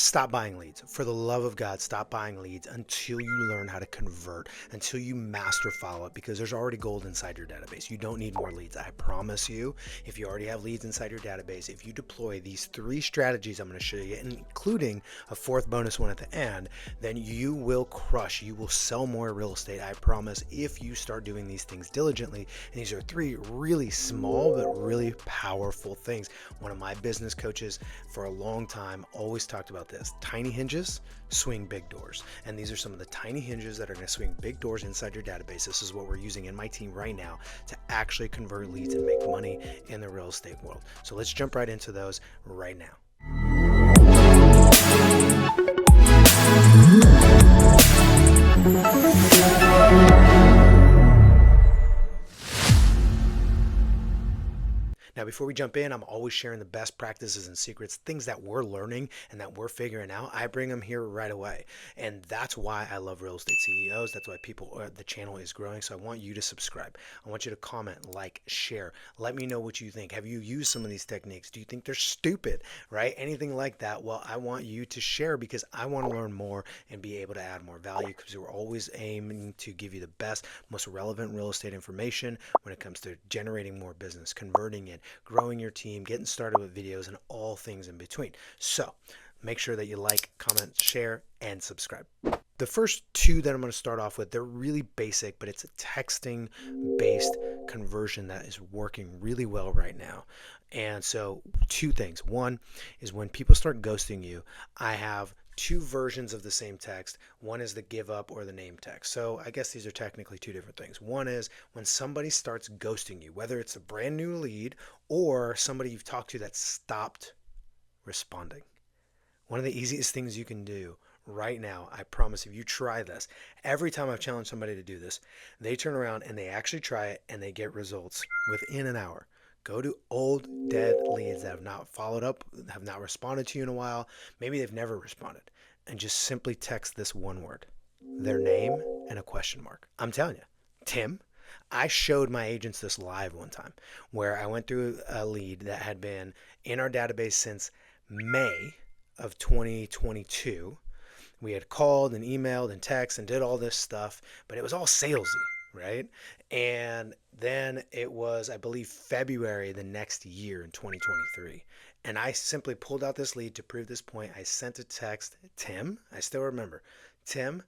Stop buying leads. For the love of God, stop buying leads until you learn how to convert, until you master follow-up, because there's already gold inside your database. You don't need more leads. I promise you, if you already have leads inside your database, if you deploy these 3 strategies I'm going to show you, including a 4th bonus one at the end, then you will crush. You will sell more real estate. I promise, if you start doing these things diligently. And these are 3 really small but really powerful things. One of my business coaches for a long time always talked about this. Tiny hinges swing big doors. And these are some of the tiny hinges that are going to swing big doors inside your database. This is what we're using in my team right now to actually convert leads and make money in the real estate world. So let's jump right into those right now. Now, before we jump in, I'm always sharing the best practices and secrets, things that we're learning and that we're figuring out. I bring them here right away. And that's why I love Real Estate CEOs. That's why the channel is growing. So I want you to subscribe. I want you to comment, like, share. Let me know what you think. Have you used some of these techniques? Do you think they're stupid, right? Anything like that? Well, I want you to share because I want to learn more and be able to add more value, because we're always aiming to give you the best, most relevant real estate information when it comes to generating more business, converting it, growing your team, getting started with videos, and all things in between. So make sure that you like, comment, share, and subscribe. The first 2 that I'm going to start off with, they're really basic, but it's a texting based conversion that is working really well right now. And so 2 things. One is when people start ghosting you, I have 2 versions of the same text. One is the give up or the name text. So I guess these are technically 2 different things. One is when somebody starts ghosting you, whether it's a brand new lead or somebody you've talked to that stopped responding. One of the easiest things you can do right now, I promise, if you try this, every time I've challenged somebody to do this, they turn around and they actually try it and they get results within an hour. Go to old dead leads that have not followed up, have not responded to you in a while. Maybe they've never responded, and just simply text this one word, their name and a question mark. I'm telling you, Tim, I showed my agents this live one time where I went through a lead that had been in our database since May of 2022. We had called and emailed and texted and did all this stuff, but it was all salesy, right? And then it was, I believe, February the next year in 2023. And I simply pulled out this lead to prove this point. I sent a text, Tim, I still remember, Tim,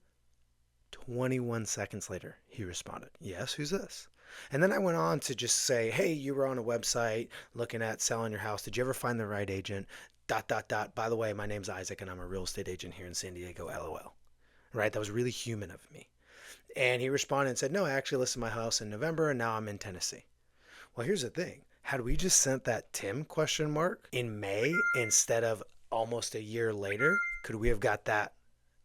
21 seconds later, he responded, yes, who's this? And then I went on to just say, hey, you were on a website looking at selling your house. Did you ever find the right agent? ... By the way, my name's Isaac and I'm a real estate agent here in San Diego, LOL. Right? That was really human of me. And he responded and said, no, I actually listed my house in November and now I'm in Tennessee. Well, here's the thing. Had we just sent that Tim question mark in May instead of almost a year later, could we have got that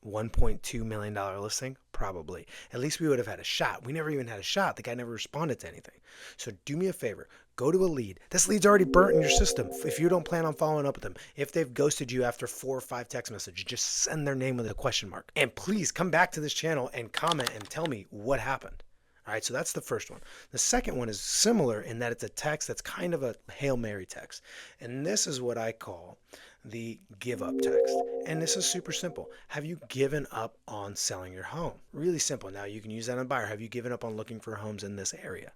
$1.2 million listing? Probably. At least we would have had a shot. We never even had a shot. The guy never responded to anything. So do me a favor. Go to a lead. This lead's already burnt in your system. If you don't plan on following up with them, if they've ghosted you after 4 or 5 text messages, just send their name with a question mark. And please come back to this channel and comment and tell me what happened. All right, so that's the first one. The second one is similar in that it's a text that's kind of a Hail Mary text. And this is what I call the give up text. And this is super simple. Have you given up on selling your home? Really simple. Now you can use that on a buyer. Have you given up on looking for homes in this area?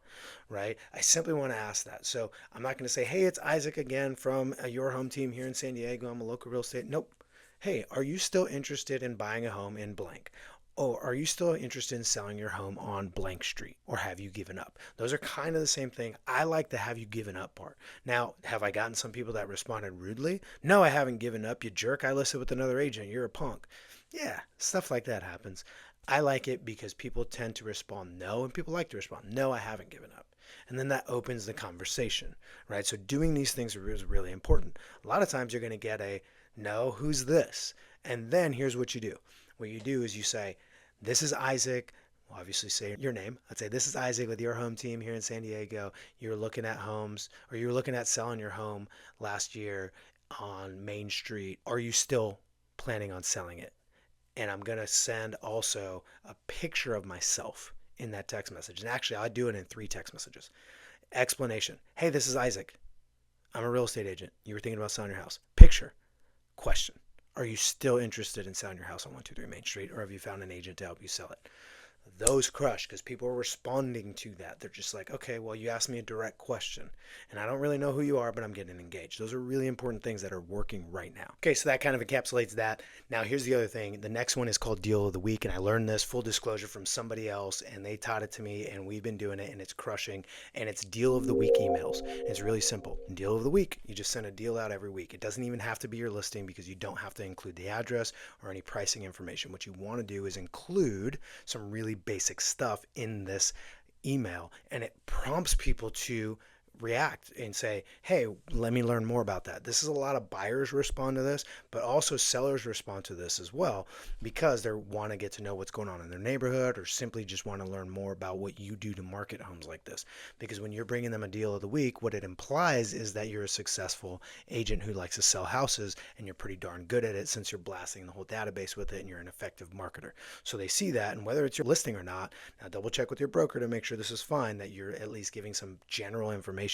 Right? I simply want to ask that. So I'm not going to say, hey, it's Isaac again from your home team here in San Diego. I'm a local real estate. Nope. Hey, are you still interested in buying a home in blank? Oh, are you still interested in selling your home on blank street, or have you given up? Those are kind of the same thing. I like the have you given up part. Now, have I gotten some people that responded rudely? No, I haven't given up, you jerk. I listed with another agent. You're a punk. Yeah, stuff like that happens. I like it because people tend to respond no, and people like to respond, no, I haven't given up. And then that opens the conversation, right? So doing these things is really important. A lot of times you're going to get a no, who's this? And then here's what you do. What you do is you say, this is Isaac. Well, obviously say your name. I'd say, this is Isaac with your home team here in San Diego. You're looking at homes, or you're looking at selling your home last year on Main Street. Are you still planning on selling it? And I'm going to send also a picture of myself in that text message. And actually, I do it in 3 text messages. Explanation. Hey, this is Isaac. I'm a real estate agent. You were thinking about selling your house. Picture. Question. Are you still interested in selling your house on 123 Main Street, or have you found an agent to help you sell it? Those crush because people are responding to that. They're just like, okay, well, you asked me a direct question and I don't really know who you are, but I'm getting engaged. Those are really important things that are working right now. Okay, so that kind of encapsulates that. Now, here's the other thing. The next one is called Deal of the Week, and I learned this, full disclosure, from somebody else, and they taught it to me, and we've been doing it, and it's crushing. And it's Deal of the Week emails. And it's really simple. Deal of the Week, you just send a deal out every week. It doesn't even have to be your listing because you don't have to include the address or any pricing information. What you want to do is include some really basic stuff in this email, and it prompts people to react and say, hey, let me learn more about that. This is a lot of buyers respond to this, but also sellers respond to this as well because they want to get to know what's going on in their neighborhood, or simply just want to learn more about what you do to market homes like this. Because when you're bringing them a deal of the week, what it implies is that you're a successful agent who likes to sell houses, and you're pretty darn good at it since you're blasting the whole database with it and you're an effective marketer. So they see that, and whether it's your listing or not, now double check with your broker to make sure this is fine, that you're at least giving some general information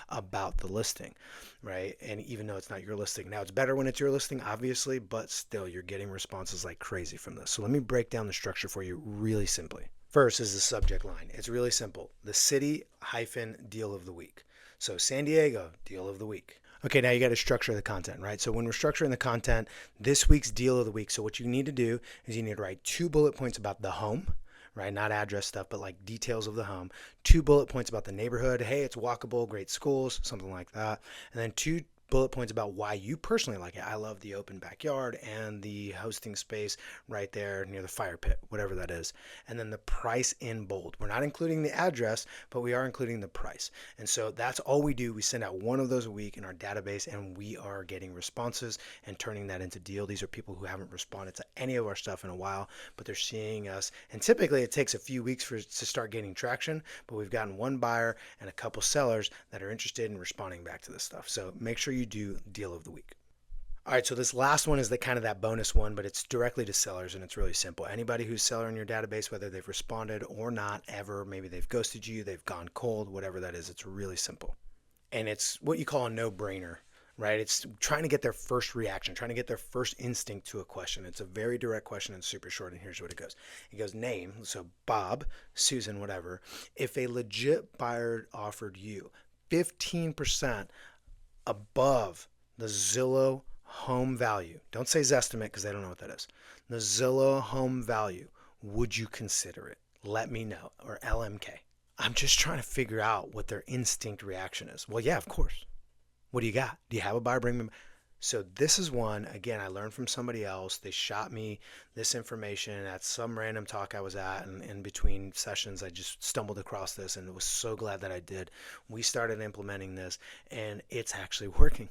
about the listing, right? And even though it's not your listing, now it's better when it's your listing, obviously, but still you're getting responses like crazy from this. So let me break down the structure for you really simply. First is the subject line. It's really simple. The city hyphen deal of the week. So San Diego, deal of the week. Okay, now you got to structure the content, right? So when we're structuring the content, this week's deal of the week, so what you need to do is you need to write 2 bullet points about the home, right? Not address stuff, but like details of the home. 2 bullet points about the neighborhood. Hey, it's walkable, great schools, something like that. And then 2 bullet points about why you personally like it. I love the open backyard and the hosting space right there near the fire pit, whatever that is. And then the price in bold. We're not including the address, but we are including the price. And so that's all we do. We send out one of those a week in our database, and we are getting responses and turning that into deal. These are people who haven't responded to any of our stuff in a while, but they're seeing us. And typically it takes a few weeks for it to start gaining traction, but we've gotten one buyer and a couple sellers that are interested in responding back to this stuff. So make sure you do deal of the week. All right, so this last one is the kind of that bonus one, but it's directly to sellers, and it's really simple. Anybody who's seller in your database, whether they've responded or not ever, maybe they've ghosted you, they've gone cold, whatever that is, it's really simple. And it's what you call a no-brainer, right? It's trying to get their first reaction, trying to get their first instinct to a question. It's a very direct question and super short, and here's what it goes. It goes, name, so Bob, Susan, whatever. If a legit buyer offered you 15% above the Zillow home value, don't say Zestimate because they don't know what that is, the Zillow home value, would you consider it? Let me know. Or LMK. I'm just trying to figure out what their instinct reaction is. Well, yeah, of course. What do you got? Do you have a buyer? Bring me. So this is one, again, I learned from somebody else. They shot me this information at some random talk I was at, and in between sessions, I just stumbled across this and was so glad that I did. We started implementing this, and it's actually working.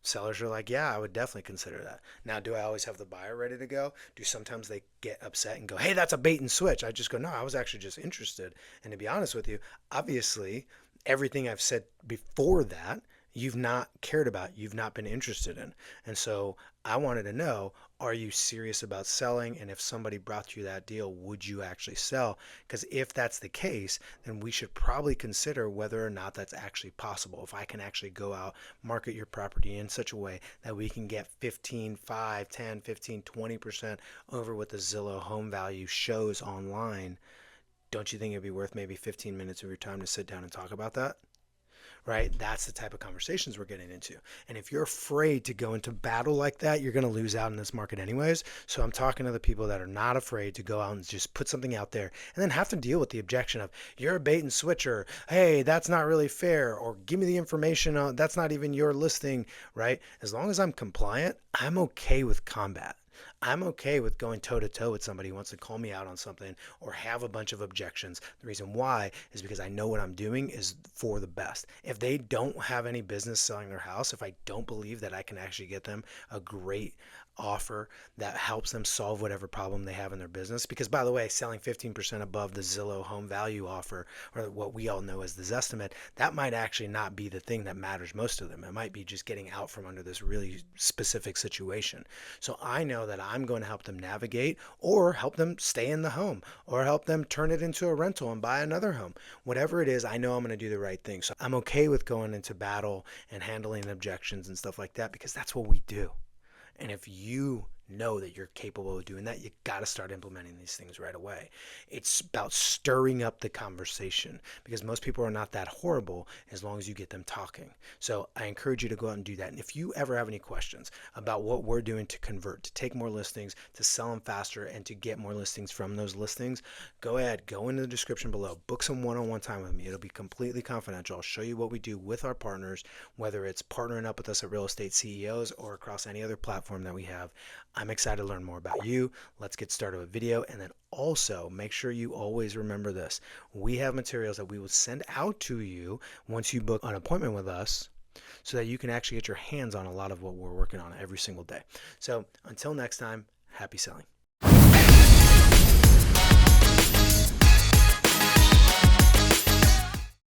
Sellers are like, yeah, I would definitely consider that. Now, do I always have the buyer ready to go? Do sometimes they get upset and go, hey, that's a bait and switch? I just go, no, I was actually just interested. And to be honest with you, obviously, everything I've said before that, you've not cared about, you've not been interested in. And so I wanted to know, are you serious about selling? And if somebody brought you that deal, would you actually sell? Because if that's the case, then we should probably consider whether or not that's actually possible. If I can actually go out, market your property in such a way that we can get 15, 5, 10, 15, 20% over what the Zillow home value shows online, don't you think it'd be worth maybe 15 minutes of your time to sit down and talk about that? Right? That's the type of conversations we're getting into. And if you're afraid to go into battle like that, you're going to lose out in this market anyways. So I'm talking to the people that are not afraid to go out and just put something out there and then have to deal with the objection of, you're a bait and switcher. Hey, that's not really fair. Or give me the information on, that's not even your listing, right? As long as I'm compliant, I'm okay with combat. I'm okay with going toe to toe with somebody who wants to call me out on something or have a bunch of objections. The reason why is because I know what I'm doing is for the best. If they don't have any business selling their house, if I don't believe that I can actually get them a great offer that helps them solve whatever problem they have in their business, because by the way, selling 15% above the Zillow home value offer, or what we all know as the Zestimate, that might actually not be the thing that matters most to them. It might be just getting out from under this really specific situation. So I know that I'm going to help them navigate, or help them stay in the home, or help them turn it into a rental and buy another home. Whatever it is, I know I'm going to do the right thing. So I'm okay with going into battle and handling objections and stuff like that, because that's what we do. And if you know that you're capable of doing that, you got to start implementing these things right away. It's about stirring up the conversation, because most people are not that horrible as long as you get them talking. So I encourage you to go out and do that. And if you ever have any questions about what we're doing to convert, to take more listings, to sell them faster, and to get more listings from those listings, go ahead, go into the description below, book some one-on-one time with me. It'll be completely confidential. I'll show you what we do with our partners, whether it's partnering up with us at Real Estate CEOs or across any other platform that we have. I'm excited to learn more about you. Let's get started with video. And then also make sure you always remember this. We have materials that we will send out to you once you book an appointment with us, so that you can actually get your hands on a lot of what we're working on every single day. So until next time, happy selling.